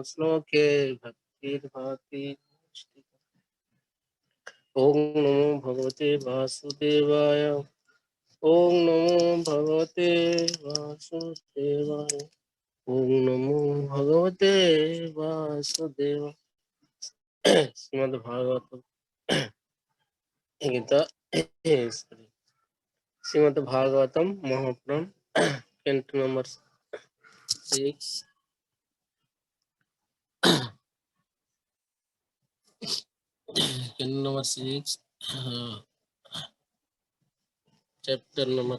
श्लोके भक्तिर्भाति। ओम नमो भगवते वासुदेवाय। ओम नमो भगवते वासुदेवाय। ओम नमो भगवते वासुदेवाय। श्रीमद् भागवतम गीता श्रीमद् भागवतम महापुराण canto number 6 canto number 6 chapter number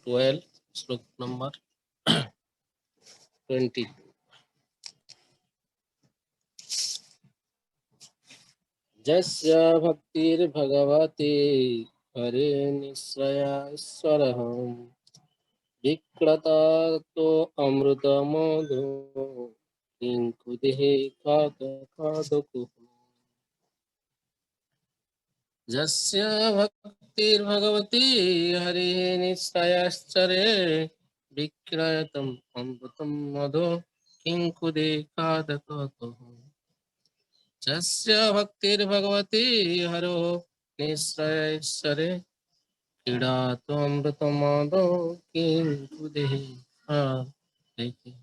12 श्लोक नंबर 20। जस्य भक्तिर्भगवते हरे निश्चयेश्वरः विक्रतातो अमृतमधो किंकुदेह खादकुः। जस्य भक्तिर्भगवती हरे निश्चयेश्वरे विक्रयतम् अमृतं मधो किंकुदेह खादकुः। जस्य भक्तिर्भगवती हरो निश्चयेश्वरे क्रीडातो अमृतमदो किंकुदेह खादकुः।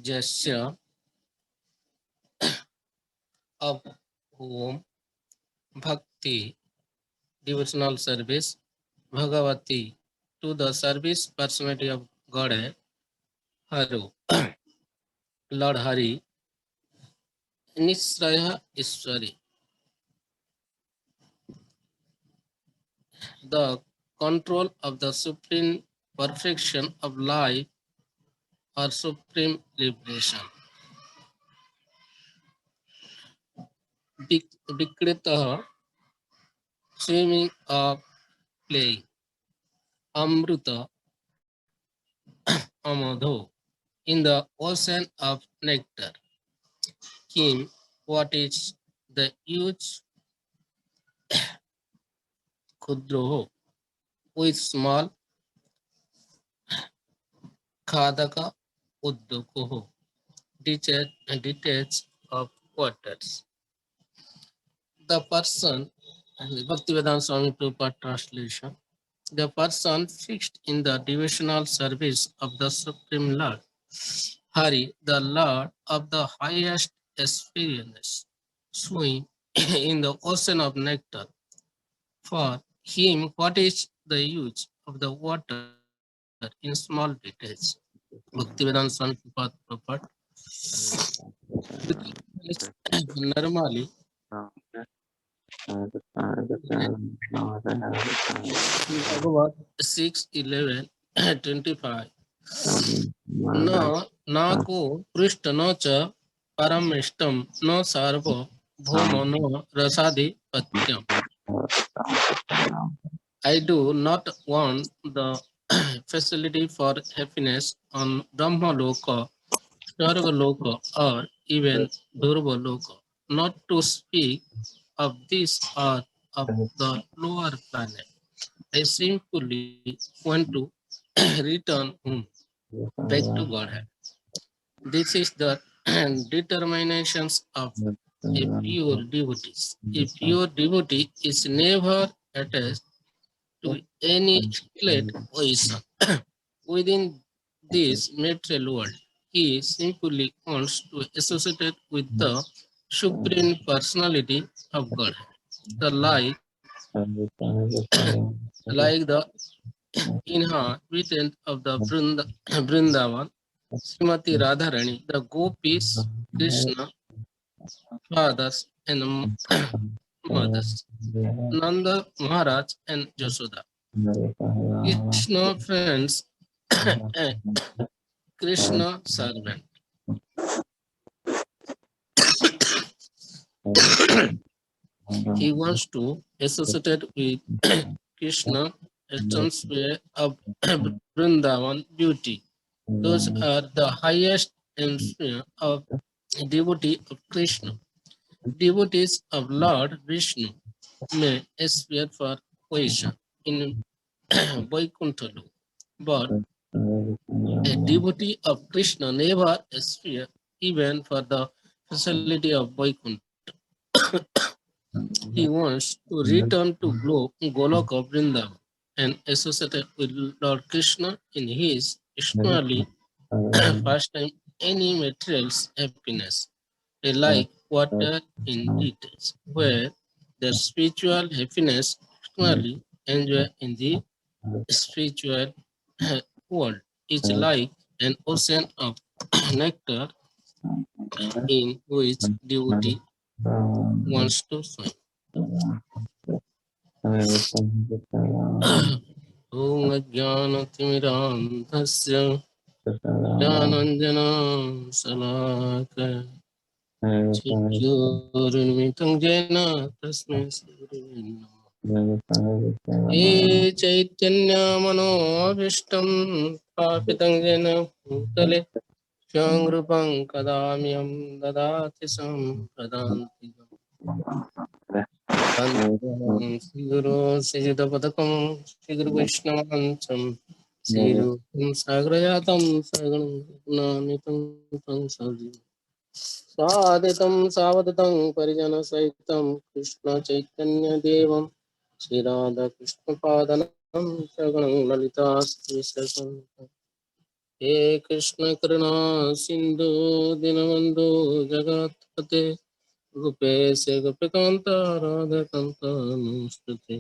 जस्य of whom bhakti devotional service Bhagavati to the service personality of God Haru Lord Hari Nisraya Iswari, the control of the supreme perfection of life or supreme liberation. Vikrita swimming or playing. Amruta Amadho in the ocean of nectar. Kim, what is the huge Kudroho with small Khadaka Uddukoho detached of waters. The person, Bhaktivedanta Swami Prabhupada translation, the person fixed in the devotional service of the Supreme Lord, Hari, the Lord of the highest experience, swim in the ocean of nectar. For him, what is the use of the water in small details? Bhaktivedanta Swami Prabhupada. Normally, Bhagavad 6:11-25. न को पृष्ठ न च परमिष्टम न सार्वभौम न रसाधिपत्यम. I do not want the facility for happiness on Brahma Loka, Sarga Loka, or even Dhruva Loka, not to speak of this earth of the lower planet. I simply want to return home, back to Godhead. This is the determinations of a pure devotee. A pure devotee is never attached to any state position within this material world. He simply wants to associate with the Supreme Personality of God. The like the inhabitant of the Vrindavan, Srimati Radharani, the gopis, Krishna, fathers and mothers, Nanda Maharaj and Jasoda, Krishna friends and Krishna servant. He wants to associate with Krishna essence of Vrindavan beauty. Those are the highest sphere of devotee of Krishna. Devotees of Lord Vishnu may aspire for position in Vaikuntha. but a devotee of Krishna never aspires even for the facility of Vaikuntha. He wants to return to Goloka Vrindavan and associate with Lord Krishna in his externally pastime any material's happiness. They like water in details, where the spiritual happiness externally enjoy in the spiritual world is like an ocean of nectar in which devotee wants to swim. ॐ अज्ञानतिमिरान्धस्य ज्ञानाञ्जना शलाकया चक्षुरुन्मिलितं येन तस्मै श्रीगुरवे नमः। हे चैतन्यमनोभीष्टं स्थापितं येन भूतले स्वयं रूपं कदाम्यं ददाति सम्प्रदान्तिकम्। श्रीगुरो श्रीयुतपदकं श्रीगुरुवैष्णवञ्चं श्रीरूपं साग्रजातं सगुणान्वितं तं सजीवम् स्वादितं सावधतं परिजनसहितं कृष्णचैतन्यदेवं श्रीराधाकृष्णपादनं सगुणं ललिता श्रीसकं हे कृष्ण करुणा सिन्धु दीनबन्धु जगत्पते गोपेश गोपिकान्त राधाकान्त नमोस्तुते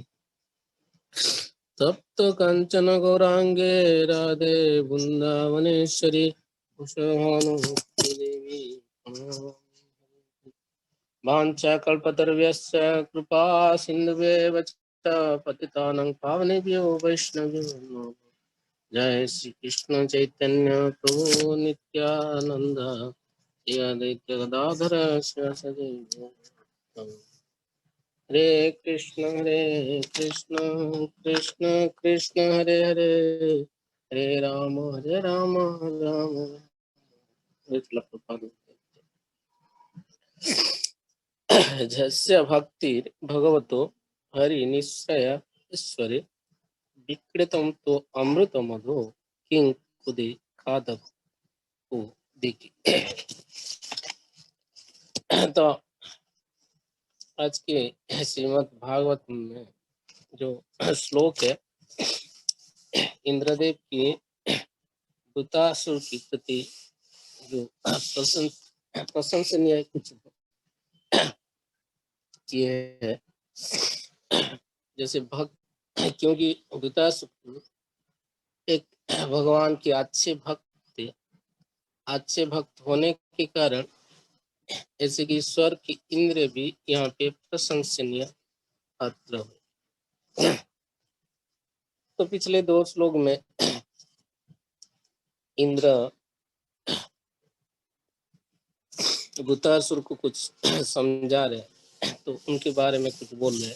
तप्त काञ्चन गौराङ्गे राधे वृन्दावनेश्वरी वृषभानुसुते देवी वाञ्छाकल्पतरुभ्यश्च कृपा सिन्धुभ्येव च पतितानां पावनेभ्यो वैष्णवेभ्यो नमो नमः। जय श्री कृष्ण चैतन्य प्रभु नित्यानंद श्री अद्वैत गदाधर शिवासादि गौरभक्तवृंद। हरे कृष्ण कृष्ण कृष्ण हरे हरे हरे राम राम राम। जस्य भक्तिर भगवतो हरि निश्चय ईश्वरे विक्रेतम तो अमृत मधु किंग कुदे खादक को देखी। तो आज के श्रीमद् भागवत में जो श्लोक है, इंद्रदेव की दूतासुर की प्रति जो प्रशंसनीय कुछ किए है। जैसे भक्त, क्योंकि दूतासुर एक भगवान के अच्छे भक्त थे। अच्छे भक्त होने के कारण ऐसे कि ईश्वर की इंद्र भी यहाँ पे प्रशंसनीय पात्र हुए। तो पिछले 2 श्लोक में इंद्र दूतासुर को कुछ समझा रहे, तो उनके बारे में कुछ बोल रहे।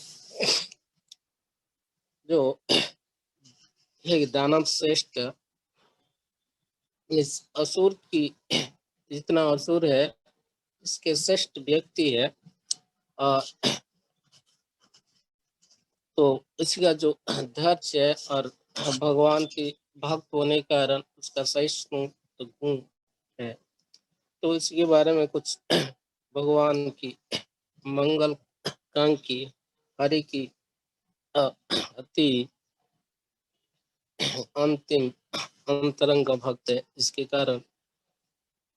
जो एक दानव श्रेष्ठ इस असुर की, जितना असुर है इसके श्रेष्ठ व्यक्ति है, तो इसका जो धैर्य है और भगवान की भक्त होने के कारण उसका सहिष्णु गुण है। तो इसके बारे में कुछ भगवान की मंगल कांक्षी हरि की अति अंतिम अंतरंग भक्त है। इसके कारण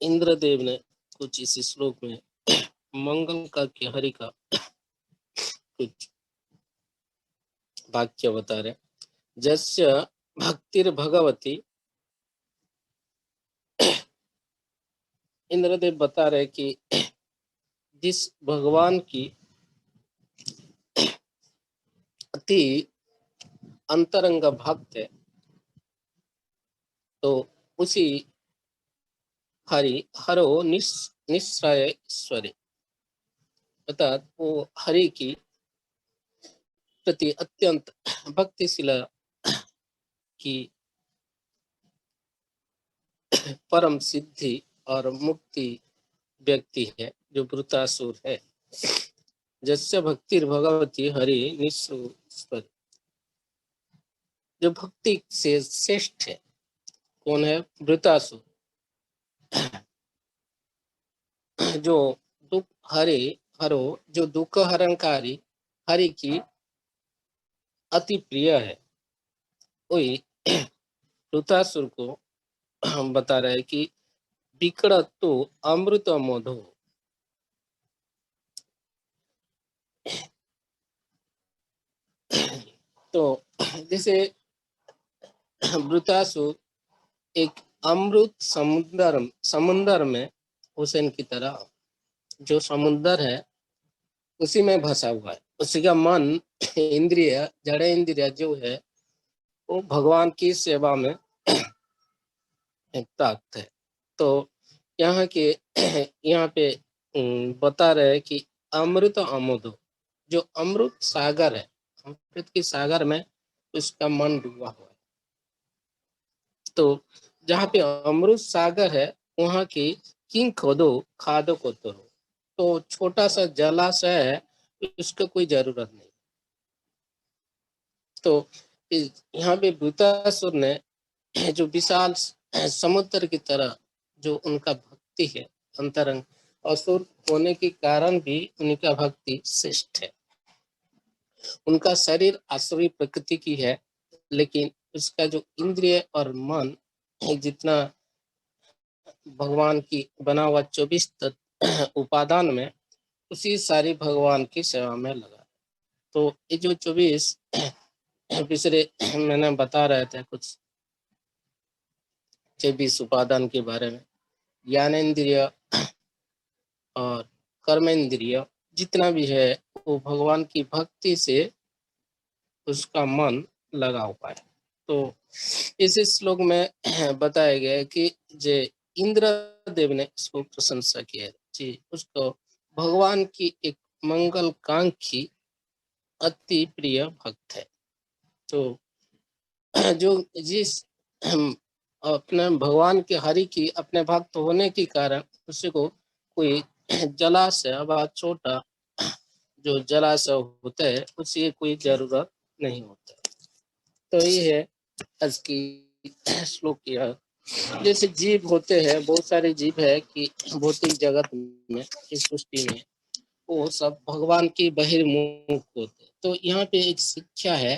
इंद्रदेव ने कुछ इस श्लोक में मंगल का के हरि का कुछ वाक्य बता रहे। जस्य भक्तिर भगवती, इंद्रदेव बता रहे कि जिस भगवान की अति अंतरंग भक्त है, तो उसी हरि हरो निश्चय ईश्वरी, अर्थात वो हरि की प्रति अत्यंत भक्तिशील की परम सिद्धि और मुक्ति व्यक्ति है जो वृतासुर है। जस्य भक्तिर भगवती हरि निश्चय, जो भक्ति से श्रेष्ठ है, कौन है? वृतासुर, जो दुख हरो, जो दुख हरणकारी हरि की अति प्रिय है। वही वृतासुर को हम बता रहे हैं कि विकड़त तो अमृत मधु। तो जैसे वृतासुर एक अमृत समुद्र में हुसैन की तरह, जो समुद्र है उसी में फंसा हुआ है। उसी का मन इंद्रिय, जड़ इंद्रिय जो है वो भगवान की सेवा में ताकत है। तो यहाँ के यहाँ पे बता रहे हैं कि अमृत अमोदो, जो अमृत सागर है, अमृत की सागर में उसका मन डूबा हुआ है। तो जहाँ पे अमृत सागर है वहाँ की किंग खोदो खादो को तोड़ो। तो छोटा सा जलाशय है, उसका कोई जरूरत नहीं। तो यहाँ पे वृतासुर ने जो विशाल समुद्र की तरह जो उनका भक्ति है अंतरंग, असुर होने के कारण भी उनका भक्ति श्रेष्ठ है। उनका शरीर आसुरी प्रकृति की है, लेकिन उसका जो इंद्रिय और मन जितना भगवान की बना हुआ 24 उपादान में, उसी सारी भगवान की सेवा में लगा। तो ये जो 24 पिछले मैंने बता रहे थे कुछ 24 उपादान के बारे में, ज्ञानेन्द्रिय और कर्मेंद्रिय जितना भी है वो भगवान की भक्ति से उसका मन लगा हुआ है। तो इस श्लोक में बताया गया है कि जे इंद्र देव ने इसको प्रशंसा की है जी, उसको भगवान की एक मंगलकांक्षी अति प्रिय भक्त है। तो जो जिस अपने भगवान के हरि की अपने भक्त होने के कारण उसी को कोई जलाशय व छोटा जो जलाशय होता है उसी कोई जरूरत नहीं होता। तो ये है आज की श्लोक की। जैसे जीव होते हैं, बहुत सारे जीव है कि भौतिक जगत में, इस सृष्टि में वो सब भगवान की बहिर्मुख होते। तो यहाँ पे एक शिक्षा है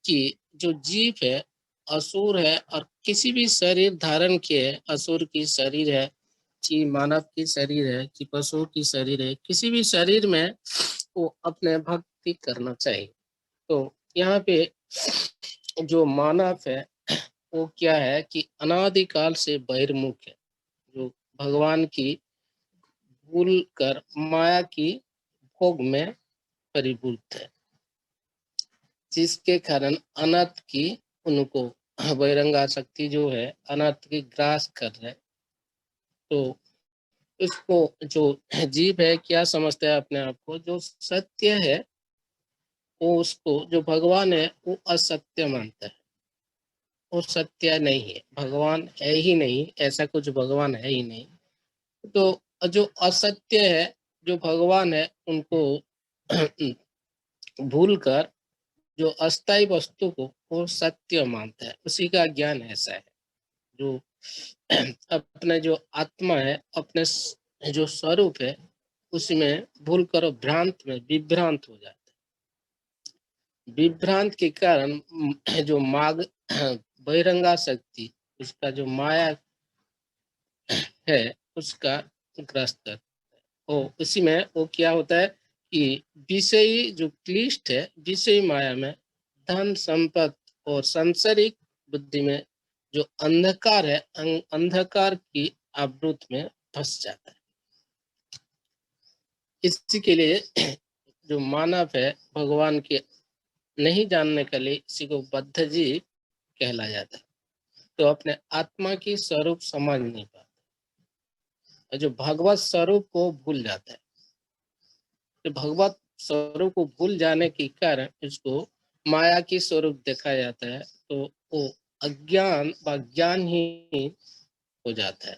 कि जो जीव है असुर है, और किसी भी शरीर धारण किए, असुर की शरीर है कि मानव की शरीर है कि पशु की शरीर है, किसी भी शरीर में वो अपने भक्ति करना चाहिए। तो यहाँ पे जो मानव है वो क्या है कि अनादिकाल से बहिर्मुख है, जो भगवान की भूल कर माया की भोग में परिपूर्ण है, जिसके कारण अनर्थ की उनको बहिरंगा शक्ति जो है अनर्थ की ग्रास कर रहे। तो उसको जो जीव है क्या समझता है अपने आप को, जो सत्य है वो उसको, जो भगवान है वो असत्य मानता है। वो सत्य नहीं है, भगवान है ही नहीं, ऐसा कुछ भगवान है ही नहीं। तो जो असत्य है, जो भगवान है उनको भूल कर जो अस्थायी वस्तु को वो सत्य मानता है, उसी का ज्ञान ऐसा है। जो अपने जो आत्मा है, अपने जो स्वरूप है उसमें भूल कर भ्रांत में विभ्रांत हो जाता है। विभ्रांत के कारण जो माग बहिरंगा शक्ति, उसका जो माया है उसका ग्रस्त करता है। वो उसी में वो क्या होता है कि विषयी जो क्लिष्ट है, विषयी माया में धन संपत्ति और सांसारिक बुद्धि में जो अंधकार है, अंधकार की आवृत में फंस जाता है। इसी के लिए जो मानव है भगवान के नहीं जानने के लिए इसी को बद्ध जीव कहला जाता है। तो अपने आत्मा की स्वरूप समझ नहीं पाता, जो भगवत स्वरूप को भूल जाता है। तो भगवत स्वरूप को भूल जाने के कारण इसको माया की स्वरूप देखा जाता है। तो वो अज्ञान व ज्ञान ही हो जाता है।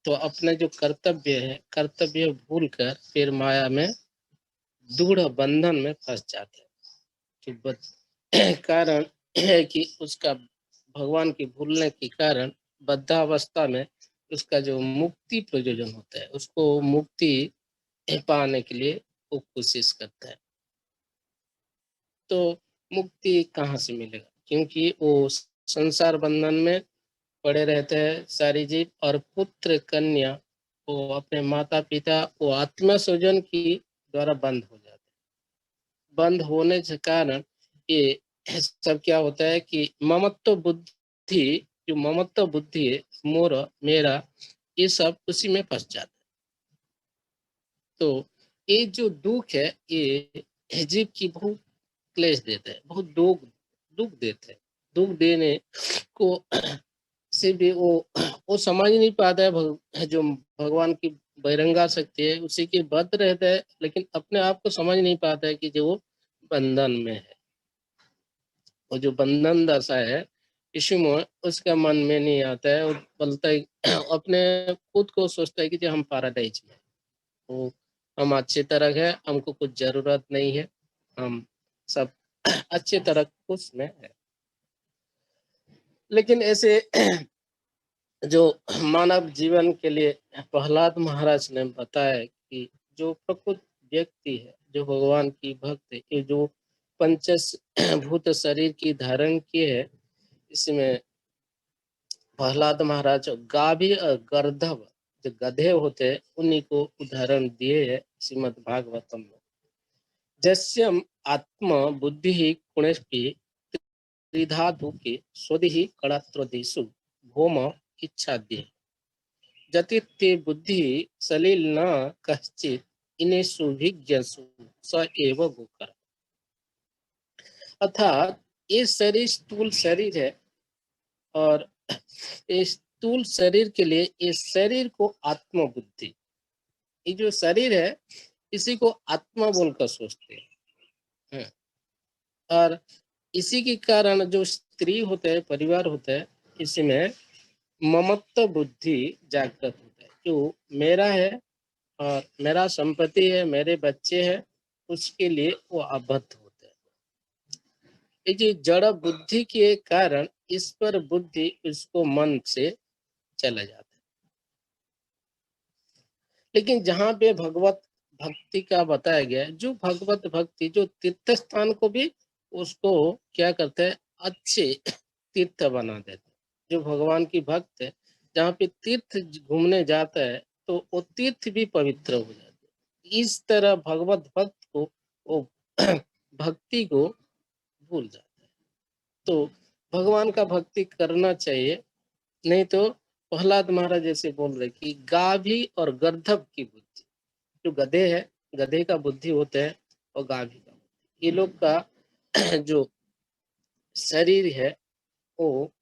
तो अपने जो कर्तव्य है, कर्तव्य भूल कर फिर माया में दृढ़ बंधन में फंस जाते हैं। तो कारण है कि उसका भगवान की भूलने के कारण बद्धावस्था में उसका जो मुक्ति प्रयोजन होता है, उसको मुक्ति पाने के लिए वो कोशिश करता है। तो मुक्ति कहाँ से मिलेगा? क्योंकि वो संसार बंधन में पड़े रहते हैं सारी जीव, और पुत्र कन्या वो अपने माता पिता वो आत्मा स्वजन की द्वारा बंद हो जाते हैं। बंद होने के कारण ये सब क्या होता है कि ममत्व बुद्धि, जो ममत्व बुद्धि है, मोर मेरा, ये सब उसी में फंस जाता है। तो ये जो दुख है ये जीव की बहुत क्लेश देते हैं, बहुत दुख दुख देते हैं। दुख देने को से भी वो समझ नहीं पाता है जो भगवान की बहिरंगा शक्ति है उसी के बद्ध रहता है, लेकिन अपने आप को समझ नहीं पाता है कि जो वो बंधन में है। वो जो बंधन दशा है इसमें उसका मन में नहीं आता है, वो बोलता है अपने खुद को सोचता है कि जो हम पैराडाइज में हैं, तो हम अच्छी तरह है, हमको कुछ जरूरत नहीं है, हम सब अच्छे तरह खुश में है। लेकिन ऐसे जो मानव जीवन के लिए प्रहलाद महाराज ने बताया कि जो प्रकृत व्यक्ति है, जो भगवान की भक्त है, ये जो पंच भूत शरीर की धारण किए है, इसमें प्रहलाद महाराज गाभी और गर्दभ जो गधे होते हैं उन्हीं को उदाहरण दिए है श्रीमद् भागवतम में। जस्यम आत्म बुद्धि ही कुणेपि त्रिधातु के स्वधि कड़ात्रदेशु भौम इच्छाद्य जति ते बुद्धि सलिल न कश्चित इन्हें सुभिज्ञसु स एव गोकर। अर्थात ये शरीर स्थूल शरीर है, और इस स्थूल शरीर के लिए इस शरीर को आत्म बुद्धि, ये जो शरीर है इसी को आत्मा बोलकर सोचते हैं। और इसी के कारण जो स्त्री होते हैं, परिवार होता है, इसमें ममत्व बुद्धि जागृत होता है, जो मेरा है और मेरा संपत्ति है, मेरे बच्चे हैं, उसके लिए वो आबद्ध होते हैं। ये जो जड़ बुद्धि के कारण इस पर बुद्धि उसको मन से चला जाता है। लेकिन जहाँ पे भगवत भक्ति का बताया गया है, जो भगवत भक्ति जो तीर्थ स्थान को भी उसको क्या करते हैं, अच्छे तीर्थ बना देते हैं। जो भगवान की भक्त है, जहाँ पे तीर्थ घूमने जाता है तो वो तीर्थ भी पवित्र हो जाते हैं। इस तरह भगवत भक्त को वो भक्ति को भूल जाता है। तो भगवान का भक्ति करना चाहिए, नहीं तो प्रहलाद महाराज जैसे बोल रहे कि गाभी और गर्दभ की बुद्धि, जो गधे है, गधे का बुद्धि होता है, और गाभी का बुद्धि, ये लोग का जो शरीर है वो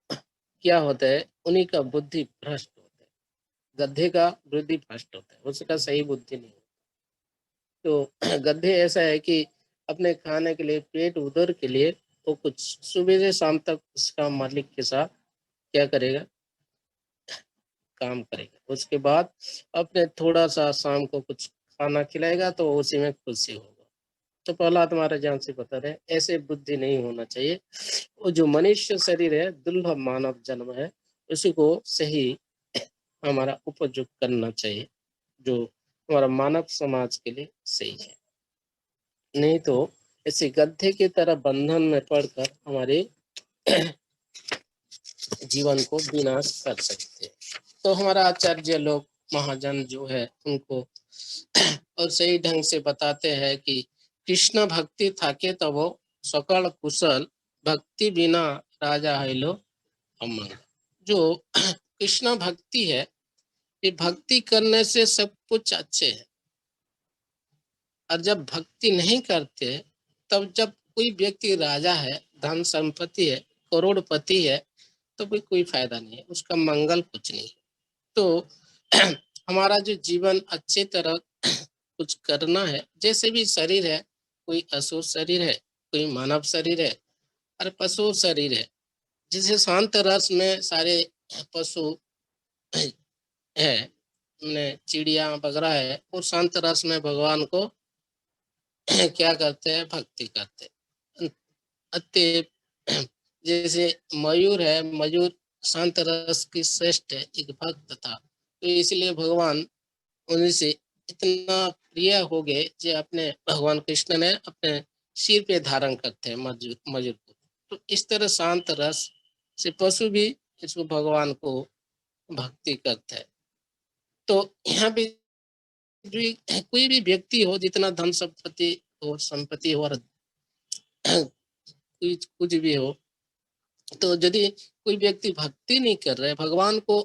क्या होता है, उन्हीं का बुद्धि भ्रष्ट होता है। गधे का बुद्धि भ्रष्ट होता है, उसका सही बुद्धि नहीं होता। तो गधे ऐसा है कि अपने खाने के लिए, पेट उधर के लिए वो कुछ सुबह से शाम तक उसका मालिक के साथ क्या करेगा, काम करेगा। उसके बाद अपने थोड़ा सा शाम को कुछ खाना खिलाएगा तो उसी में खुशी होगा। तो प्रहलाद महाराज जान से बता रहे ऐसे बुद्धि नहीं होना चाहिए। वो जो मनुष्य शरीर है दुर्लभ मानव जन्म है, उसी को सही हमारा उपयोग करना चाहिए, जो हमारा मानव समाज के लिए सही है। नहीं तो ऐसे गड्ढे की तरह बंधन में पड़कर हमारे जीवन को विनाश कर सकते हैं। तो हमारा आचार्य लोग महाजन जो है उनको और सही ढंग से बताते हैं कि कृष्ण भक्ति थाके तो वो सकल कुशल भक्ति बिना राजा है लो अमंग। जो कृष्ण भक्ति है, ये भक्ति करने से सब कुछ अच्छे है, और जब भक्ति नहीं करते तब जब कोई व्यक्ति राजा है, धन संपत्ति है, करोड़पति है, तो भी कोई फायदा नहीं है, उसका मंगल कुछ नहीं है। तो हमारा जो जीवन अच्छे तरह कुछ करना है, जैसे भी शरीर है, कोई असुर शरीर है, कोई मानव शरीर है, और पशु शरीर है। जिसे शांत रस में सारे पशु है, चिड़िया वगैरह है, और शांत रस में भगवान को क्या करते हैं, भक्ति करते हैं। अतः जैसे मयूर है, मयूर शांत रस की श्रेष्ठ है, एक भक्त था, तो इसलिए भगवान उनसे इतना प्रिय हो गए जो अपने भगवान कृष्ण ने अपने सिर पे धारण करते हैं मयूर मयूर को। तो इस तरह शांत रस से पशु भी इसको भगवान को भक्ति करता है। तो यहाँ पे जो कोई भी व्यक्ति हो, जितना धन संपत्ति हो और कुछ भी हो, तो यदि कोई व्यक्ति भक्ति नहीं कर रहे, भगवान को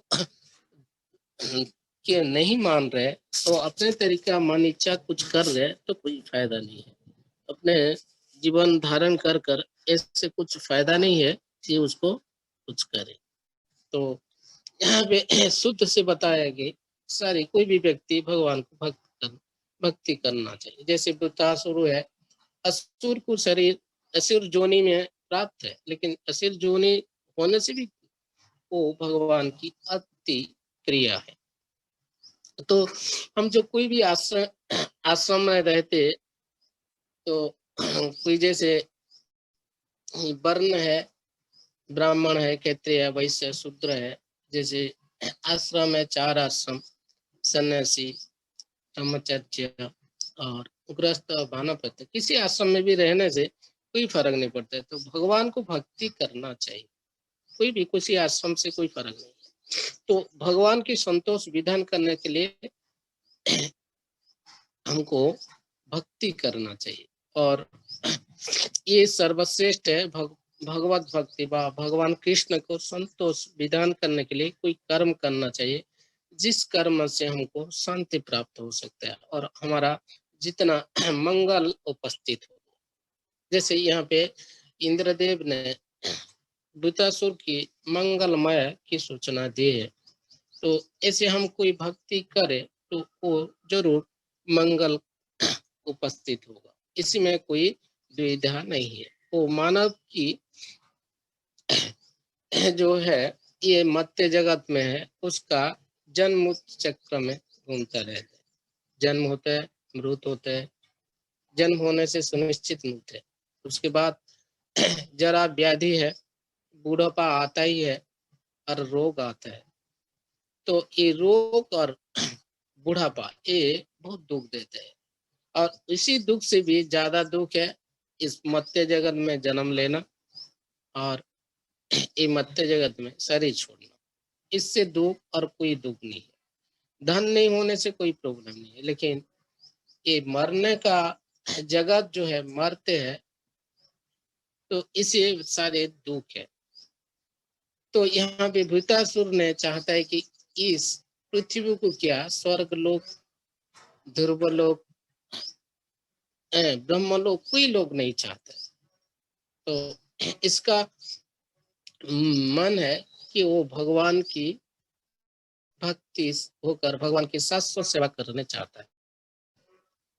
के नहीं मान रहे, तो अपने तरीका मन इच्छा कुछ कर रहे, तो कोई फायदा नहीं है। अपने जीवन धारण कर कर ऐसे कुछ फायदा नहीं है कि उसको कुछ करे। तो यहाँ पे शुद्ध से बताया कि सारी कोई भी व्यक्ति भगवान को भक्ति करना चाहिए। जैसे वृत्तासुर है, असुर को शरीर असुर जोनि में प्राप्त है, लेकिन असुर जोनि होने से भी वो भगवान की अति प्रिय है। तो हम जो कोई भी आश्रम में रहते, तो कोई जैसे वर्ण है, ब्राह्मण है, क्षत्रिय है, वैश्य, शूद्र है, जैसे आश्रम है, 4 आश्रम, सन्यासी, ब्रह्मचर्य और गृहस्थ, वानप्रस्थ, किसी आश्रम में भी रहने से कोई फर्क नहीं पड़ता है। तो भगवान को भक्ति करना चाहिए, कोई भी किसी आश्रम से कोई फर्क नहीं है। तो भगवान की संतोष विधान करने के लिए हमको भक्ति करना चाहिए, और ये सर्वश्रेष्ठ है। भगवत भक्ति व भगवान कृष्ण को संतोष विधान करने के लिए कोई कर्म करना चाहिए, जिस कर्म से हमको शांति प्राप्त हो सकता है और हमारा जितना मंगल उपस्थित हो। जैसे यहाँ पे इंद्रदेव ने वृत्तासुर की मंगलमय की सूचना दी है, तो ऐसे हम कोई भक्ति करें तो वो जरूर मंगल उपस्थित होगा, इसमें कोई दुविधा नहीं है। वो मानव की जो है ये मत्य जगत में है, उसका जन्म चक्र में घूमता रहता है। जन्म होता है, मृत्यु होता है, जन्म होने से सुनिश्चित मृत्यु है, उसके बाद जरा व्याधि है, बूढ़ापा आता ही है और रोग आता है। तो ये रोग और बुढ़ापा ये बहुत दुख देते हैं, और इसी दुख से भी ज्यादा दुख है इस मत्य जगत में जन्म लेना और ये मत्य जगत में शरीर छोड़ना। इससे दुख और कोई दुख नहीं है। धन नहीं होने से कोई प्रॉब्लम नहीं है, लेकिन ये मरने का जगत जो है, मरते हैं, तो इसे सारे दुख है। तो यहाँ पे भृतासुर ने चाहता है कि इस पृथ्वी को क्या स्वर्ग लोक, ध्रुव लोक, ब्रह्म लोक कोई लोग नहीं चाहते। तो इसका मन है कि वो भगवान की भक्ति होकर भगवान की शाश्वत सेवा करने चाहता है।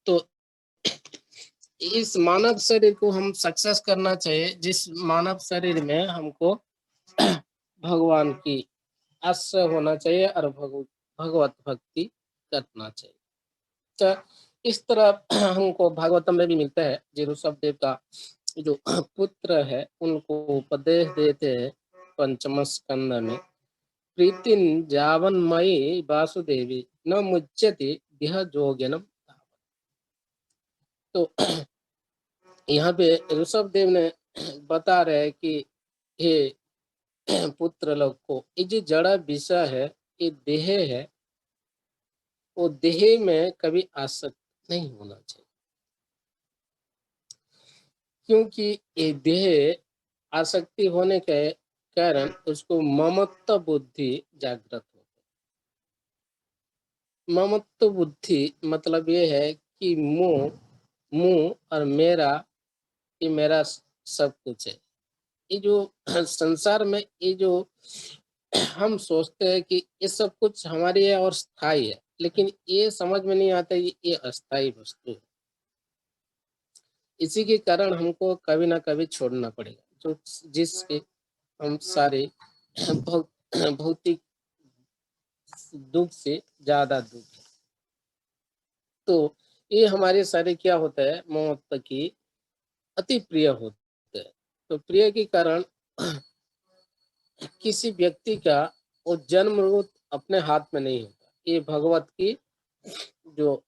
तो इस मानव शरीर को हम सक्सेस करना चाहिए, जिस मानव शरीर में हमको भगवान की आश्रय होना चाहिए और भगवत भक्ति करना चाहिए। तो इस तरह हमको भागवतम में भी मिलता है, जो ऋषभ देव का जो पुत्र है उनको उपदेश देते हैं पंचम स्कंद में, प्रीतिन जावन्मयी वासुदेवी न मुच्यति देह जोगिनम। तो यहाँ पे ऋषभ देव ने बता रहे हैं कि हे पुत्र लोग को, ये जो जड़ा विषय है, ये देह है, वो देह में कभी आसक्त नहीं होना चाहिए, क्योंकि ये देह आसक्ति होने के कारण उसको ममत्व बुद्धि जागृत होती है। ममत्व बुद्धि मतलब ये है कि मुंह और मेरा, ये मेरा सब कुछ है। ये जो संसार में ये जो हम सोचते हैं कि ये सब कुछ हमारी है और स्थायी है, लेकिन ये समझ में नहीं आता ये अस्थायी वस्तु है। इसी के कारण हमको कभी ना कभी छोड़ना पड़ेगा, जो जिसके हम सारे भौतिक दुख से ज्यादा दुख है। तो ये हमारे सारे क्या होता है, ममत्व की अति प्रिय होते हैं। तो प्रिय के कारण किसी व्यक्ति का वो जन्म रूप अपने हाथ में नहीं होता। ये भगवत की जो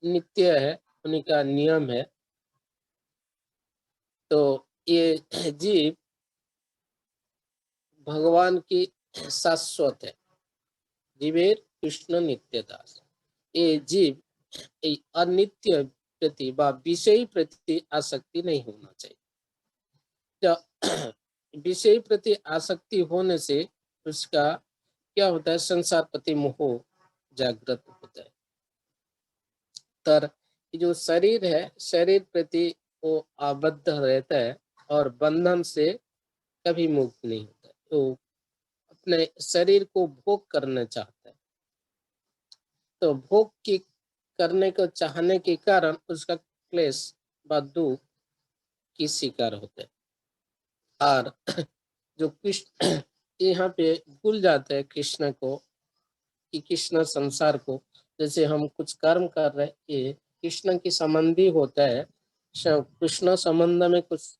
नित्य है, उन्हीं का नियम है। तो ये जीव भगवान की शाश्वत है। जीवेर कृष्ण नित्य दास। ये जीव ये अनित्य प्रति व विषयी प्रति आसक्ति नहीं होना चाहिए। जब विषय प्रति आसक्ति होने से उसका क्या होता है, संसार प्रति मोह जागृत होता है। तर जो शरीर है, शरीर प्रति वो आबद्ध रहता है और बंधन से कभी मुक्त नहीं होता। तो अपने शरीर को भोग करना चाहता है, तो भोग की करने को चाहने के कारण उसका क्लेश व दुख की शिकार होता है। और जो कृष्ण यहाँ पे भूल जाते हैं कृष्ण को, कि कृष्ण संसार को, जैसे हम कुछ कर्म कर रहे हैं, ये कृष्ण की संबंधी होता है। कृष्ण संबंध में कुछ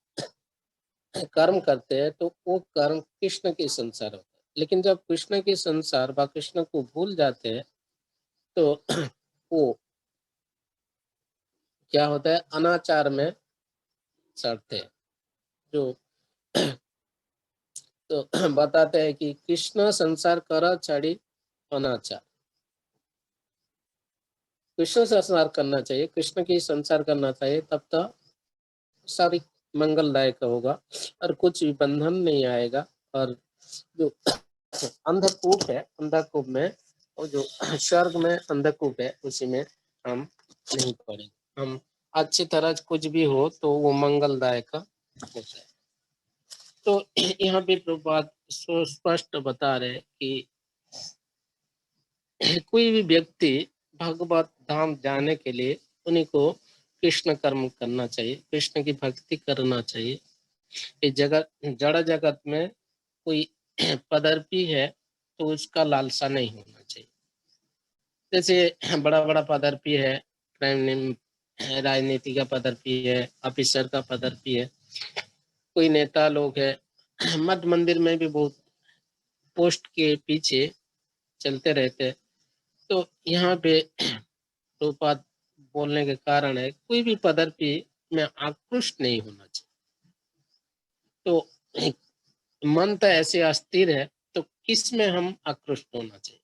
कर्म करते हैं तो वो कर्म कृष्ण के संसार होता है। लेकिन जब कृष्ण के संसार व कृष्ण को भूल जाते हैं तो वो क्या होता है, अनाचार में चढ़ते हैं। जो तो बताते हैं कि कृष्ण संसार कर छड़ी अनाचार। कृष्ण से संसार करना चाहिए, कृष्ण की संसार करना चाहिए, तब तो सारी मंगलदायक होगा और कुछ भी बंधन नहीं आएगा। और जो अंधकूप है, अंधकूप में और जो स्वर्ग में अंधकूप है, उसी में हम नहीं पड़ेंगे। हम अच्छी तरह कुछ भी हो तो वो मंगलदायक होता है। तो यहाँ पे प्रभुपाद स्पष्ट बता रहे कि कोई भी व्यक्ति भगवत धाम जाने के लिए उन्हीं को कृष्ण कर्म करना चाहिए, कृष्ण की भक्ति करना चाहिए। इस जगत, जड़ जगत में कोई पदर्पी है तो उसका लालसा नहीं होना चाहिए। जैसे बड़ा बड़ा पदर्पी है, राजनीति का पदर्पी है, ऑफिसर का पदर्पी है, कोई नेता लोग है, मठ मंदिर में भी बहुत पोस्ट के पीछे चलते रहते हैं। तो यहाँ पे प्रभुपाद बोलने के कारण है, कोई भी पदर्पी में आकृष्ट नहीं होना चाहिए। तो मन तो ऐसे अस्थिर है, तो किस में हम आकृष्ट होना चाहिए?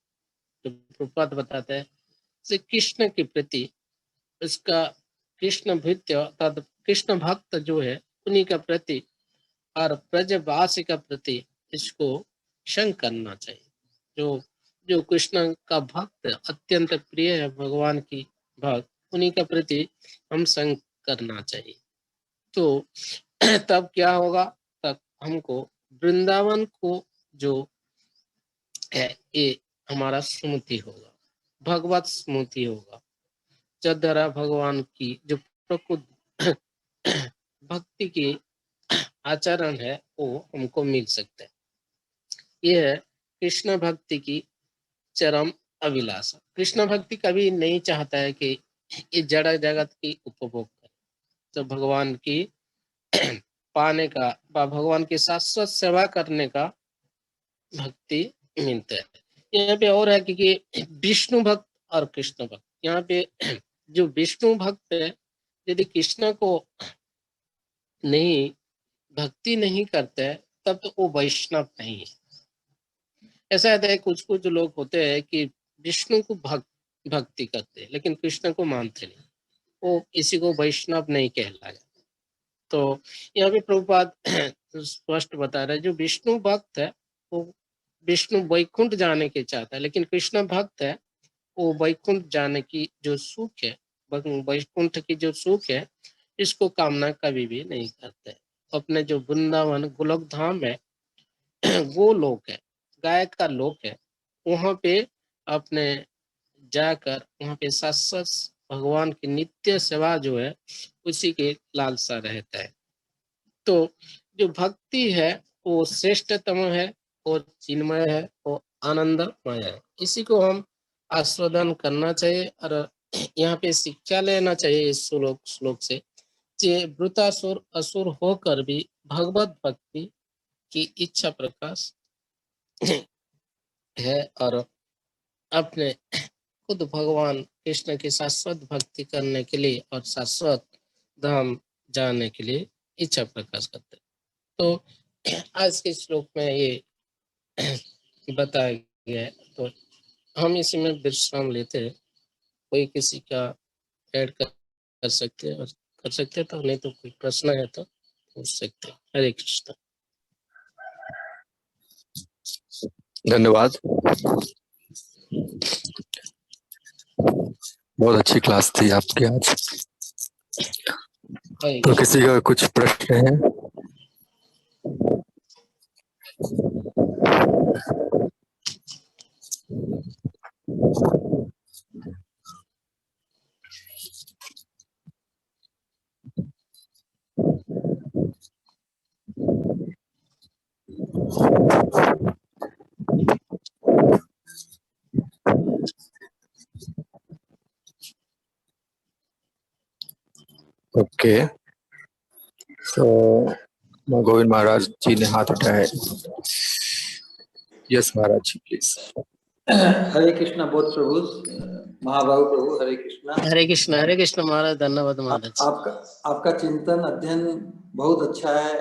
तो प्रभुपाद बताते हैं कि कृष्ण के प्रति उसका कृष्ण भृत्य अर्थात कृष्ण भक्त जो है उन्हीं का प्रति और ब्रजवासी का प्रति इसको संग करना चाहिए। जो जो कृष्ण का भक्त अत्यंत प्रिय है, भगवान की भक्त, उन्हीं का प्रति हम संग करना चाहिए। तो तब क्या होगा, तब हमको वृंदावन को जो है ये हमारा स्मृति होगा, भगवत स्मृति होगा। जद्वारा भगवान की जो प्रकृत भक्ति की आचरण है वो हमको मिल सकता है। ये है कृष्ण भक्ति की चरम अभिलाषा। कृष्ण भक्ति कभी नहीं चाहता है कि ये जड़ जगत की उपभोग करे, तो भगवान की पाने का व भगवान की शाश्वत सेवा करने का भक्ति मिलता है। यहाँ पे और है कि विष्णु भक्त और कृष्ण भक्त, यहाँ पे जो विष्णु भक्त है यदि कृष्ण को नहीं भक्ति नहीं करते हैं तब तो वो वैष्णव नहीं है। ऐसा होता है, कुछ कुछ लोग होते हैं कि विष्णु को भक्ति करते हैं लेकिन कृष्ण को मानते नहीं, वो किसी को वैष्णव नहीं कहलाया। तो यहाँ पे प्रभुपाद स्पष्ट बता रहे हैं, जो विष्णु भक्त है वो विष्णु वैकुंठ जाने के चाहता है, लेकिन कृष्ण भक्त है वो वैकुंठ जाने की जो सुख है, वैकुंठ की जो सुख है, इसको कामना कभी भी नहीं करते। अपने जो वृंदावन गोलोक धाम है वो लोक है, गाय का लोक है, वहां पे अपने जाकर वहां पे शाश्वत भगवान की नित्य सेवा जो है उसी के लालसा रहता है। तो जो भक्ति है वो श्रेष्ठतम है, वो चिन्मय है, वो आनंदमय है। इसी को हम आस्वादन करना चाहिए और यहाँ पे शिक्षा लेना चाहिए इस श्लोक से, जे वृतासुर असुर होकर भी भगवत भक्ति की इच्छा प्रकाश है और अपने खुद भगवान कृष्ण की शाश्वत भक्ति करने के लिए और शाश्वत धाम जाने के लिए इच्छा प्रकाश करते हैं। तो आज के श्लोक में ये बताया गया है, तो हम इसी में विश्राम लेते हैं। कोई किसी का ऐड कर सकते हैं और कर सकते हैं, तो नहीं तो कोई प्रश्न है तो पूछ सकते हैं। हरे कृष्ण। धन्यवाद। बहुत अच्छी क्लास थी आपकी आज। तो किसी का कुछ प्रश्न है? ओके, तो गोविंद महाराज जी ने हाथ उठाया है। Yes Maharaj ji, please. हरे कृष्णा बोध प्रभु, महाबाहु प्रभु, हरे कृष्णा। हरे कृष्ण महाराज। धन्यवाद महाराज। आपका चिंतन अध्ययन बहुत अच्छा है,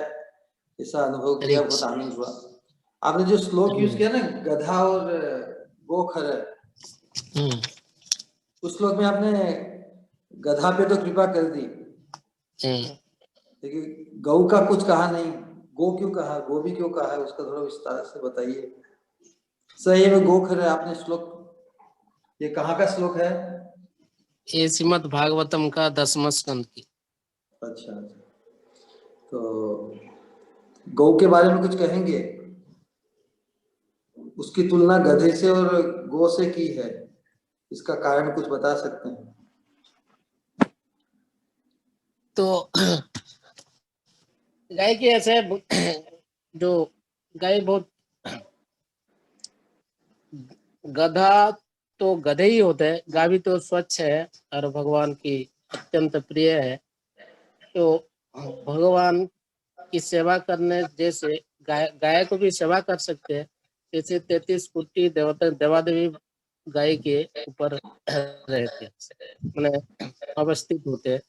ऐसा अनुभव किया, बहुत आनंद हुआ। आपने जो श्लोक यूज किया ना, गधा और गोखर, उस श्लोक में आपने गधा पे तो कृपा कर दी, लेकिन गौ का कुछ कहा नहीं। गो क्यों कहा, गो भी क्यों कहा है, उसका थोड़ा विस्तार से बताइए। सही में गोखर है आपने श्लोक, ये कहाँ का श्लोक है? ये श्रीमद् भागवतम का 10वां स्कंद की। अच्छा, तो गौ के बारे में कुछ कहेंगे? उसकी तुलना गधे से और गौ से की है, इसका कारण कुछ बता सकते हैं? तो गाय के ऐसे जो गाय बहुत, गधा तो गधे ही होते हैं, गाय भी तो स्वच्छ है और भगवान की अत्यंत प्रिय है। तो भगवान की सेवा करने जैसे गाय को भी सेवा कर सकते हैं। जैसे 33 कोटि देवता देवादेवी गाय के ऊपर रहते हैं, मैंने अवस्थित होते हैं।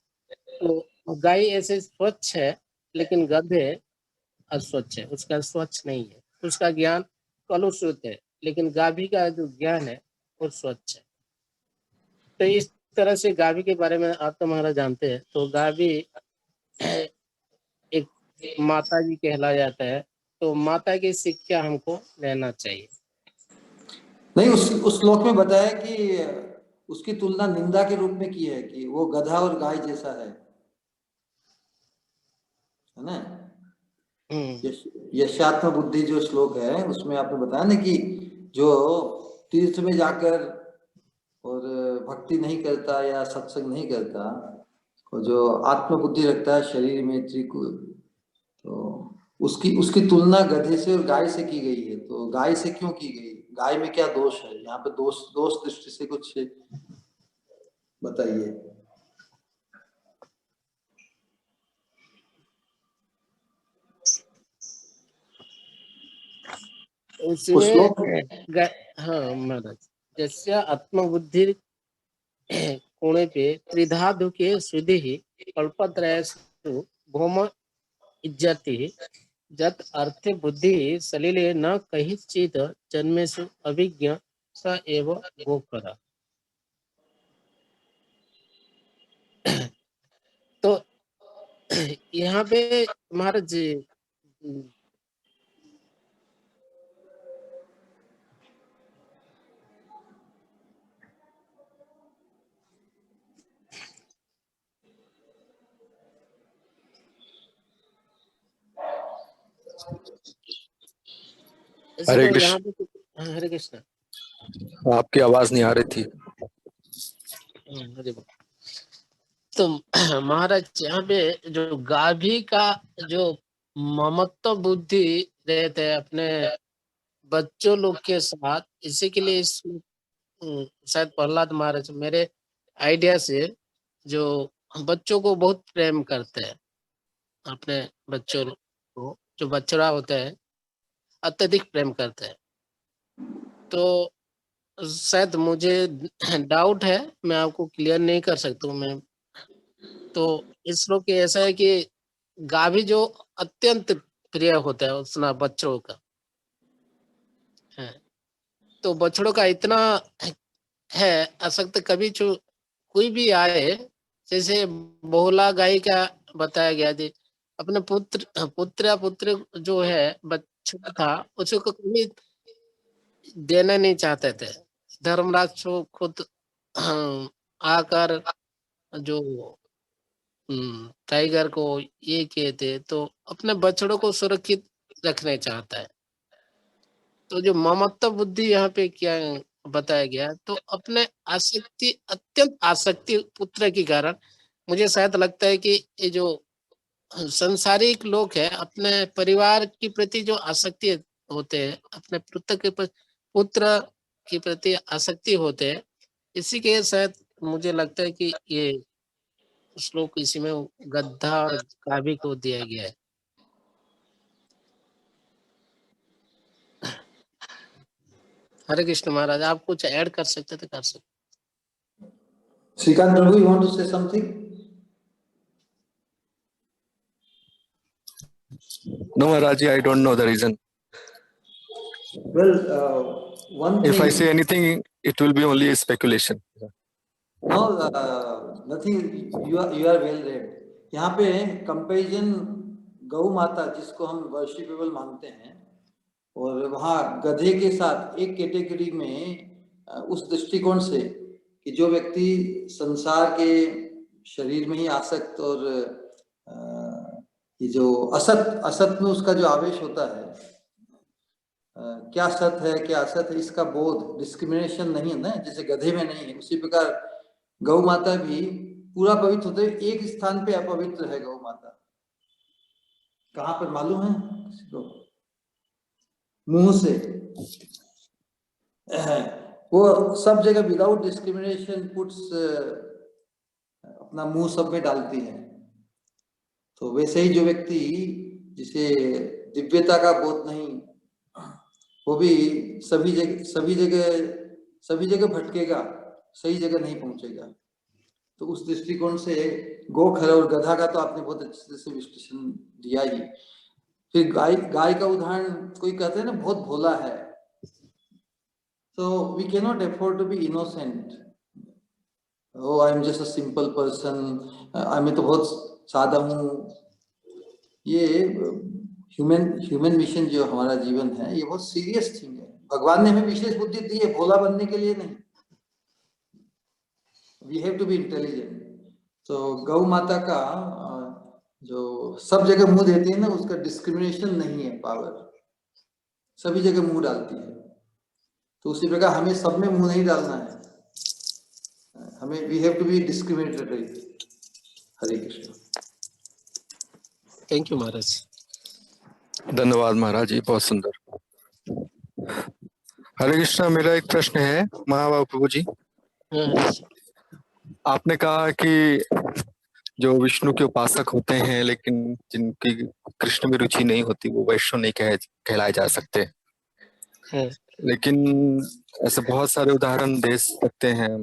तो गाय ऐसे स्वच्छ है, लेकिन गधे अस्वच्छ है, उसका स्वच्छ नहीं है, उसका ज्ञान कलुषित है, लेकिन गाभी का जो ज्ञान है वो स्वच्छ है। तो इस तरह से गाभी के बारे में आप तो महाराज जानते हैं। तो गाभी एक माता जी कहला जाता है, तो माता की शिक्षा हमको लेना चाहिए। नहीं, उस श्लोक में बताया कि उसकी तुलना निंदा के रूप में की है कि वो गधा और गाय जैसा है ना? यशात्म बुद्धि जो श्लोक है, उसमें आपने बताया ना कि जो तीर्थ में जाकर और भक्ति नहीं करता या सत्संग नहीं करता, और जो आत्म बुद्धि रखता है शरीर में त्रिकुल, तो उसकी उसकी तुलना गधे से और गाय से की गई है। तो गाय से क्यों की गई? गाय में क्या दोष है? यहाँ पे दोष दृष्टि से कुछ बताइए। उसमें हाँ महाराज, जैसे आत्मबुद्धि कोणे पे त्रिधाधु के सुधि कल्पत्रयसु भौम इज्जति जत अर्थ बुद्धि सलिले न कहिचित जन्मेषु अभिज्ञ स एव गोखर। तो यहाँ पे महाराज जी हरे तो यहाँ कृष्ण। पे हरे कृष्ण, आपकी आवाज नहीं आ रही थी। तो महाराज यहाँ पे जो गाभी का जो ममत्व बुद्धि रहते हैं अपने बच्चों लोग के साथ, इसी के लिए शायद प्रहलाद महाराज मेरे आइडिया से जो बच्चों को बहुत प्रेम करते हैं, अपने बच्चों को, जो बच्चा होता है अत्यधिक प्रेम करते हैं। तो शायद मुझे डाउट है, मैं आपको क्लियर नहीं कर सकता हूँ मैं। तो इस श्लोक के ऐसा है कि गाभी जो अत्यंत प्रिय होता है उसना बच्चों का है, तो बछड़ों का इतना है आसक्त, कभी जो कोई भी आए, जैसे बहुला गाय का बताया गया थी, अपने पुत्र या पुत्र जो है बच्चा था उसको कभी देना नहीं चाहते थे। धर्मराज को खुद आकर जो टाइगर को ये कहते, तो अपने बछड़ों को सुरक्षित रखना चाहता है। तो जो ममत्व बुद्धि यहाँ पे क्या बताया गया, तो अपने आसक्ति, अत्यंत आसक्ति पुत्र के कारण मुझे शायद लगता है कि ये जो संसारिक लोग है अपने परिवार के प्रति जो आसक्ति होते हैं, अपने पुत्र के प्रति आसक्ति होते हैं, इसी के शायद मुझे लगता है कि ये श्लोक इसी में गद्दा और गाभी को दिया गया है। हरे कृष्ण महाराज, आप कुछ ऐड कर सकते थे, कर सकते। Srikant Prabhu, you want to say something? No, Maharaj, I don't know the reason. Well, one thing. If I say anything, it will be only a speculation. No, nothing. You are well read. यहाँ पे comparison गौ माता जिसको हम worshipable मानते हैं, और वहाँ गधे के साथ एक कैटेगरी में उस दृष्टिकोण से कि जो व्यक्ति संसार के शरीर में ही आसक्त और ये जो असत में उसका जो आवेश होता है, क्या सत है क्या असत है इसका बोध, डिस्क्रिमिनेशन नहीं है ना, जैसे गधे में नहीं है, उसी प्रकार गौ माता भी पूरा पवित्र होते, एक स्थान पे अपवित्र है गौ माता। कहाँ पर मालूम है किसी को? मुंह से वो सब जगह विदाउट डिस्क्रिमिनेशन पुट्स अपना मुंह सब में डालती है। तो वैसे ही जो व्यक्ति जिसे दिव्यता का बोध नहीं, वो भी सभी जगह भटकेगा, सही जगह नहीं पहुंचेगा। तो उस दृष्टिकोण से गोखर और गधा का तो आपने बहुत अच्छे से विश्लेषण दिया ही। फिर गाय का उदाहरण, कोई कहते हैं ना बहुत भोला है, so we cannot afford to be innocent. Oh, I am just a simple person. मैं तो बहुत सादा हूँ। ये ह्यूमन मिशन जो हमारा जीवन है, ये बहुत सीरियस थिंग है। भगवान ने हमें विशेष बुद्धि दी है भोला बनने के लिए नहीं। We have to be intelligent. तो गौ माता का जो सब जगह मुंह देती है ना, उसका डिस्क्रिमिनेशन नहीं है, पावर सभी जगह मुंह डालती है। तो उसी प्रकार हमें सब में मुंह नहीं डालना है, हमें we have to be discriminatory. Hare Krishna. Thank you Maharaj. धन्यवाद महाराज जी, बहुत सुंदर। हरे कृष्णा, मेरा एक प्रश्न है महाबाबू प्रभु जी। आपने कहा कि जो विष्णु के उपासक होते हैं लेकिन जिनकी कृष्ण में रुचि नहीं होती, वो वैष्णव नहीं कहलाए जा सकते। लेकिन ऐसे बहुत सारे उदाहरण दे सकते हैं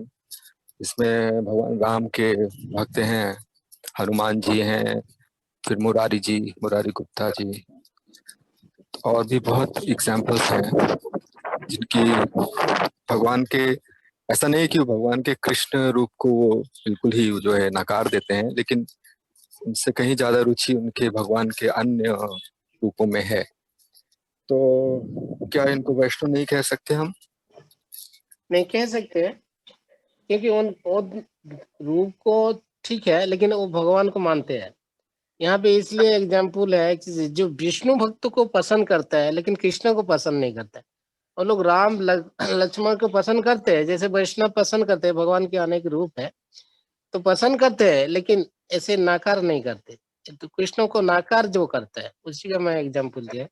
इसमें। भगवान राम के भक्त हैं, हनुमान जी हैं, फिर मुरारी गुप्ता जी, और भी बहुत एग्जाम्पल्स हैं जिनकी भगवान के, ऐसा नहीं कि भगवान के कृष्ण रूप को वो बिल्कुल ही जो है नकार देते हैं, लेकिन उनसे कहीं ज्यादा रुचि उनके भगवान के अन्य रूपों में है। तो क्या इनको वैष्णव नहीं कह सकते हम? नहीं कह सकते, क्योंकि उन रूप को ठीक है, लेकिन वो भगवान को मानते हैं। यहाँ पे इसलिए एग्जाम्पल है कि जो विष्णु भक्त को पसंद करता है लेकिन कृष्ण को पसंद नहीं करता है, और लोग राम लक्ष्मण को पसंद करते हैं, जैसे वैष्णव पसंद करते हैं, भगवान के अनेक रूप है तो पसंद करते हैं, लेकिन ऐसे नाकार नहीं करते। तो कृष्ण को नाकार जो करता है उसी का मैं एग्जाम्पल दिया।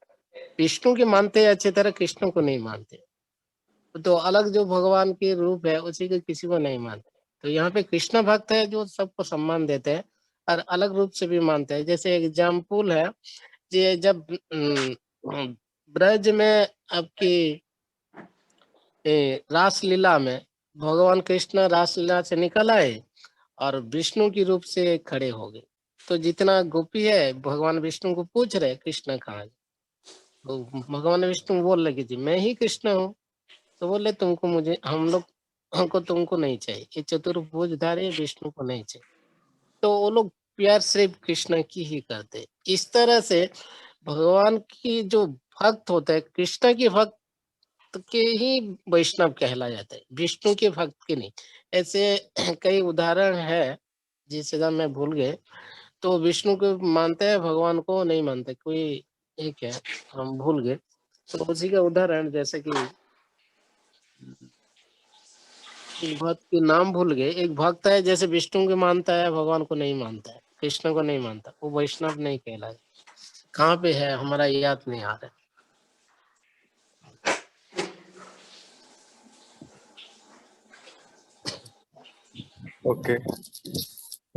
विष्णु के मानते हैं अच्छी तरह, कृष्ण को नहीं मानते। तो अलग जो भगवान के रूप है उसी को किसी को नहीं मानते। तो यहाँ पे कृष्ण भक्त है जो सबको सम्मान देते हैं और अलग रूप से भी मानते हैं। जैसे एग्जाम्पल है, जब ब्रज में आपकी रासलीला में भगवान कृष्ण रासलीला से निकल आए और विष्णु की रूप से खड़े हो गए। तो जितना गोपी है भगवान विष्णु को पूछ रहे कृष्ण कहाँ है, तो भगवान विष्णु बोल रहे कि जी मैं ही कृष्ण हूँ। तो बोले तुमको मुझे हमको तुमको नहीं चाहिए, ये चतुर्भुजधारी विष्णु को नहीं चाहिए। तो वो लोग प्यार सिर्फ कृष्ण की ही करते। इस तरह से भगवान की जो भक्त होते हैं, कृष्ण के भक्त के ही वैष्णव कहला जाता है, विष्णु के भक्त के नहीं। ऐसे कई उदाहरण है जिसे मैं भूल गए। तो विष्णु को मानते हैं, भगवान को नहीं मानते, कोई एक है हम भूल गए। तो उसी का उदाहरण जैसे कि एक भक्त के नाम भूल गए। एक भक्त है जैसे विष्णु को मानता है, भगवान को नहीं मानता है, कृष्ण को नहीं मानता, वो वैष्णव नहीं कहलाए। कहाँ पे है हमारा याद नहीं आ रहा है। ओके,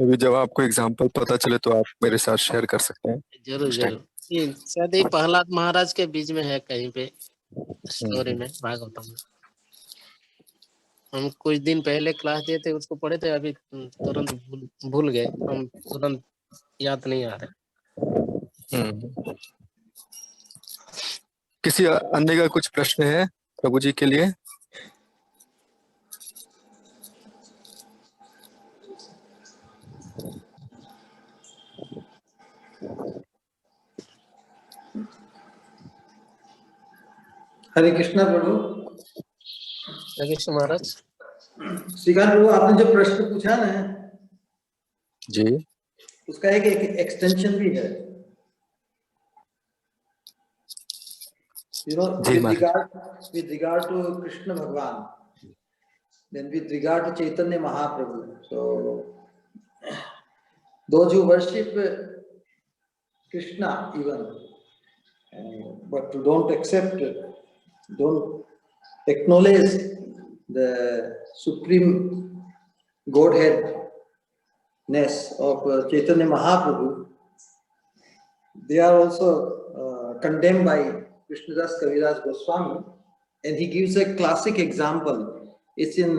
अभी जब आपको एग्जांपल पता चले तो आप मेरे साथ शेयर कर सकते हैं जरूर उस टाइम। जरूर, ये शायद ये प्रहलाद महाराज के बीच में है कहीं पे स्टोरी हम्म। में, भागवतम में। हम कुछ दिन पहले क्लास दिए थे, उसको पढ़े थे, अभी तुरंत भूल गए हम, तुरंत याद नहीं आ रहा। किसी अन्य का कुछ प्रश्न है प्रभु जी के लिए? हरे कृष्णा प्रभु। कृष्ण महाराज, श्रीकांत प्रभु, आपने जो प्रश्न पूछा ना, जी उसका एक एक्सटेंशन भी है। जी महाराज। with regard to Krishna Bhagwan, then with regard to Chaitanya Mahaprabhu. So those who worship Krishna even, but don't accept, don't acknowledge the supreme Godheadness of Chaitanya Mahaprabhu, they are also condemned by Krishnadas Kaviraj Goswami, and he gives a classic example. It's in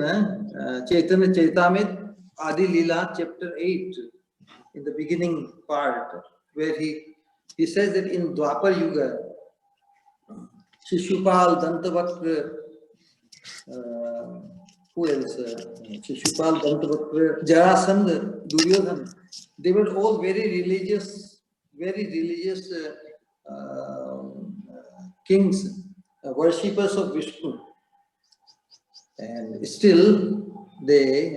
Chaitanya Charitamrita Adi Leela chapter 8, in the beginning part, where he says that in Dwapar Yuga, Shishupal, Dantavakra, who else? Shishupal, Dantavakra, Jarasandha, Duryodhana, they were all very religious kings, worshippers of Vishnu, and still they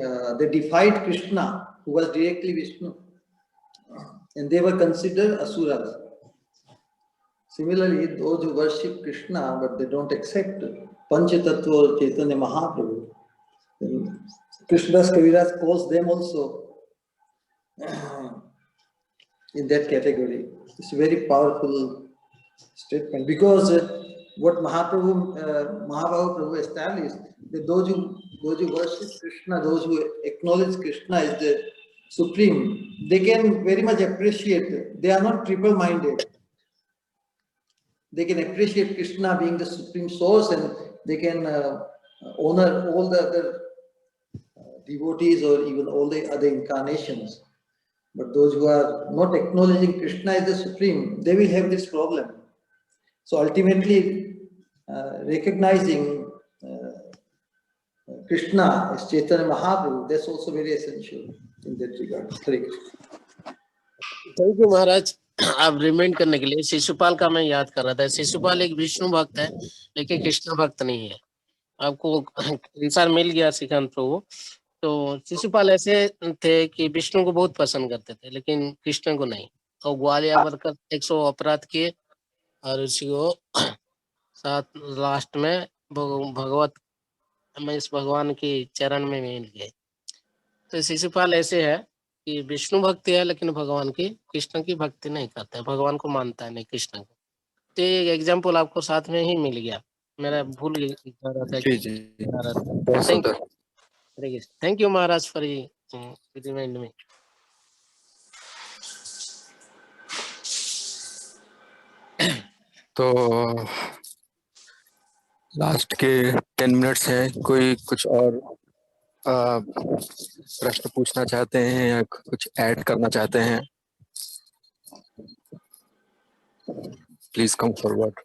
defied Krishna, who was directly Vishnu, and they were considered asuras. Similarly, those who worship Krishna but they don't accept Panchatattva or Chaitanya Mahaprabhu, then Krishnadas Kaviraj calls them also in that category. It's a very powerful statement, because what Mahaprabhu Prabhu established, that those who worship Krishna, those who acknowledge Krishna as the supreme, they can very much appreciate it. They are not triple-minded. They can appreciate Krishna being the supreme source, and they can honor all the other devotees or even all the other incarnations. But those who are not acknowledging Krishna as the supreme, they will have this problem. So ultimately, recognizing Krishna as Chaitanya Mahaprabhu, that's also very essential in that regard. Hare Krishna. Thank you Maharaj, आप remind करने के लिए। शिशुपाल का मैं याद कर रहा था। शिशुपाल एक विष्णु भक्त है लेकिन कृष्ण भक्त नहीं है। आपको इंसान मिल गया श्रीकांत प्रभु। तो शिशुपाल ऐसे थे कि विष्णु को बहुत पसंद करते थे लेकिन कृष्ण को नहीं। तो ग्वालियर बनकर 100 अपराध किए और उसी को साथ लास्ट में भगवत में इस भगवान के चरण में मिल गए। तो शिशुपाल ऐसे है कि विष्णु भक्ति है लेकिन भगवान की कृष्ण की भक्ति नहीं करता है, भगवान को मानता है नहीं कृष्ण को। तो ये एग्जाम्पल आपको साथ में ही मिल गया, मेरा भूल गया था जी कि जी, बहुत सुंदर। Thank you Maharaj for remind me. तो लास्ट के 10 मिनट्स हैं, कोई कुछ और प्रश्न पूछना चाहते हैं या कुछ ऐड करना चाहते हैं? Please come forward.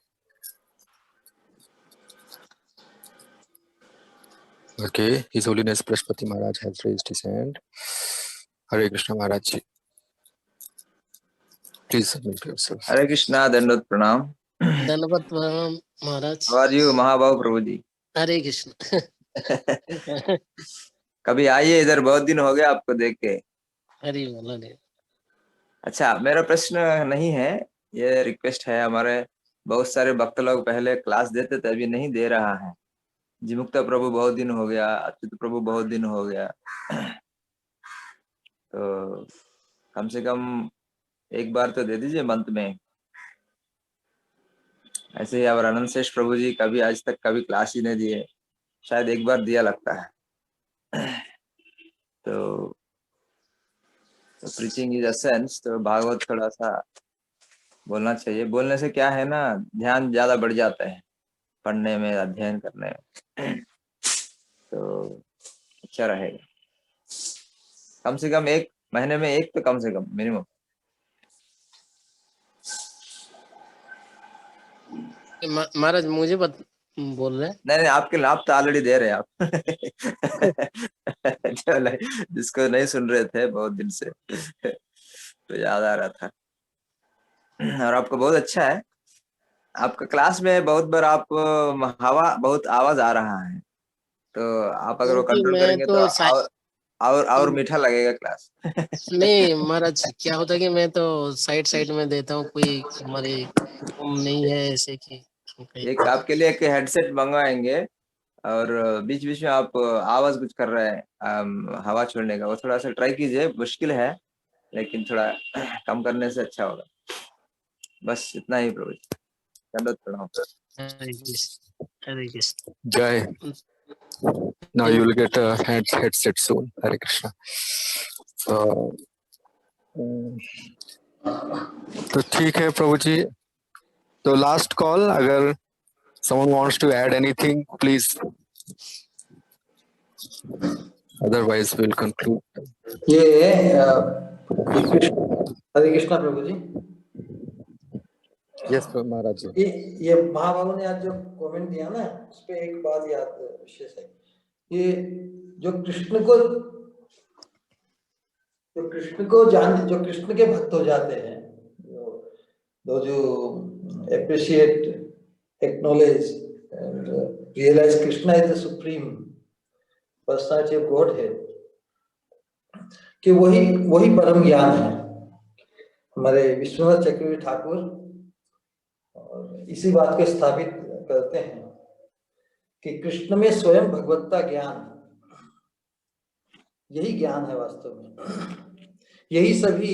Okay, his holiness Brihaspati Maharaj has raised his hand. Hare Krishna Maharaj ji, please submit yourself. Hare Krishna, दंडवत प्रणाम। धन्यवाद Maharaj. How are you Mahababu Prabhu ji? Hare Krishna. कभी आइए इधर, बहुत दिन हो गया आपको देख के। हरि बोल हरि। अच्छा, मेरा प्रश्न नहीं है, ये रिक्वेस्ट है। हमारे बहुत सारे भक्त लोग पहले क्लास देते थे, अभी नहीं दे रहा है। जीमुक्ता प्रभु बहुत दिन हो गया, अच्युत प्रभु बहुत दिन हो गया। तो कम से कम एक बार तो दे दीजिए मंथ में। ऐसे ही और आनंद शेष प्रभु जी कभी आज तक कभी क्लास ही नहीं दिए, शायद एक बार दिया लगता है। तो प्रीचिंग इज एसेंस, तो भागवत थोड़ा सा बोलना चाहिए। बोलने से क्या है ना, ध्यान ज्यादा बढ़ जाता है पढ़ने में, अध्ययन करने में। तो अच्छा रहेगा। कम से कम एक महीने में एक तो कम से कम मिनिमम। महाराज मुझे बोल रहे हैं? नहीं, आपके आप तो ऑलरेडी दे रहे हैं आप। चलो, जिसको नहीं सुन रहे थे बहुत दिन से, तो याद आ रहा था। और आपको बहुत अच्छा है। आपका क्लास में बहुत बार आप हवा बहुत आवाज आ रहा है, तो आप अगर वो क्योंकि कंट्रोल मैं करेंगे तो तो और मीठा लगेगा क्लास। नहीं महाराज, क्या होता है कि मैं तो साइड साइड में देता हूँ, कोई हमारे नहीं है ऐसे कि एक आपके लिए एक हेडसेट मंगवाएंगे, और बीच बीच में आप आवाज कुछ कर रहे हैं हवा छोड़ने का, वो थोड़ा सा ट्राई कीजिए। मुश्किल है लेकिन थोड़ा कम करने से अच्छा होगा। बस इतना ही प्रभु जी। दंडवत प्रणाम। हरे कृष्ण हरे कृष्ण। जय। Now you will get a headset soon. Hare Krishna. तो ठीक है प्रभु जी, तो लास्ट कॉल, अगर someone wants to add anything, please. Otherwise, we'll conclude. ये हरे कृष्णा प्रभु जी। Yes, महाराज जी। ये महाबाबू ने आज जो कमेंट दिया ना, उस पे एक बात याद विशेष है। ये जो कृष्ण जो कृष्ण के भक्त हो जाते हैं, जो appreciate, acknowledge and realize Krishna is the supreme personality of Godhead, कि वही परम ज्ञान है। हमारे विश्वनाथ चक्रवर्ती ठाकुर और इसी बात को स्थापित करते हैं कि कृष्ण में स्वयं भगवत्ता ज्ञान, यही ज्ञान है वास्तव में। यही सभी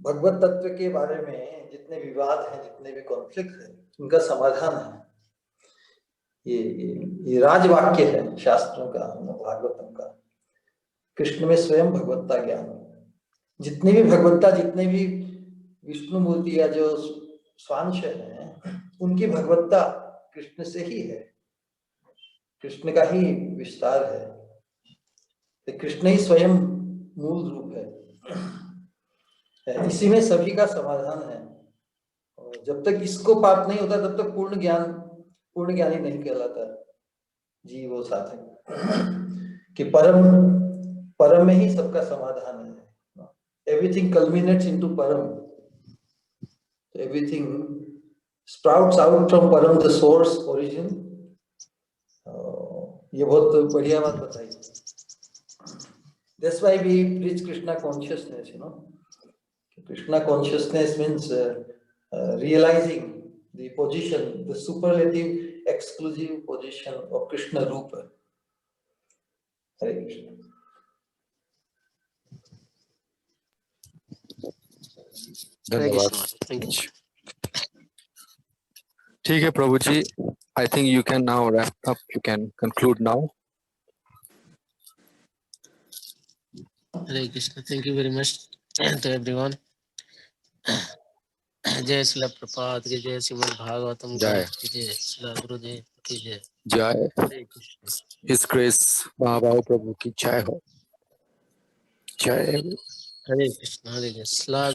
भगवत तत्व के बारे में जितने विवाद हैं, जितने भी कॉन्फ्लिक्ट है, उनका समाधान है। ये राजवाक्य है शास्त्रों का, भागवतम का। कृष्ण में स्वयं भगवत्ता ज्ञान। जितने भी भगवत्ता, जितने भी विष्णु मूर्ति या जो स्वांश हैं, उनकी भगवत्ता कृष्ण से ही है, कृष्ण का ही विस्तार है। तो कृष्ण ही स्वयं मूल रूप है। इसी में सभी का समाधान है। और जब तक इसको प्राप्त नहीं होता, तब तक पूर्ण ज्ञानी नहीं कहलाता जी वो साधक। कि परम में ही सबका समाधान है। एवरीथिंग कल्मिनेट्स इनटू परम, एवरीथिंग स्प्राउट्स आउट फ्रॉम परम, द सोर्स, ओरिजिन। ये बहुत बढ़िया बात बताई। That's why we preach Krishna consciousness, Krishna consciousness means realizing the position, the superlative, exclusive position of Krishna Rupa. Hare Krishna. धन्यवाद। Thank you. ठीक है प्रभु जी, I think you can now wrap up. You can conclude now. Hare Krishna. Thank you very much to everyone. जय श्रील प्रपात की जय, श्रीमद् भागवतम जय। की जय, श्रील गुरुदेव की जय। जय। हरे कृष्ण। इस ग्रेस महाभाव प्रभु की जय हो। जय। हरे कृष्ण। हरे कृष्ण।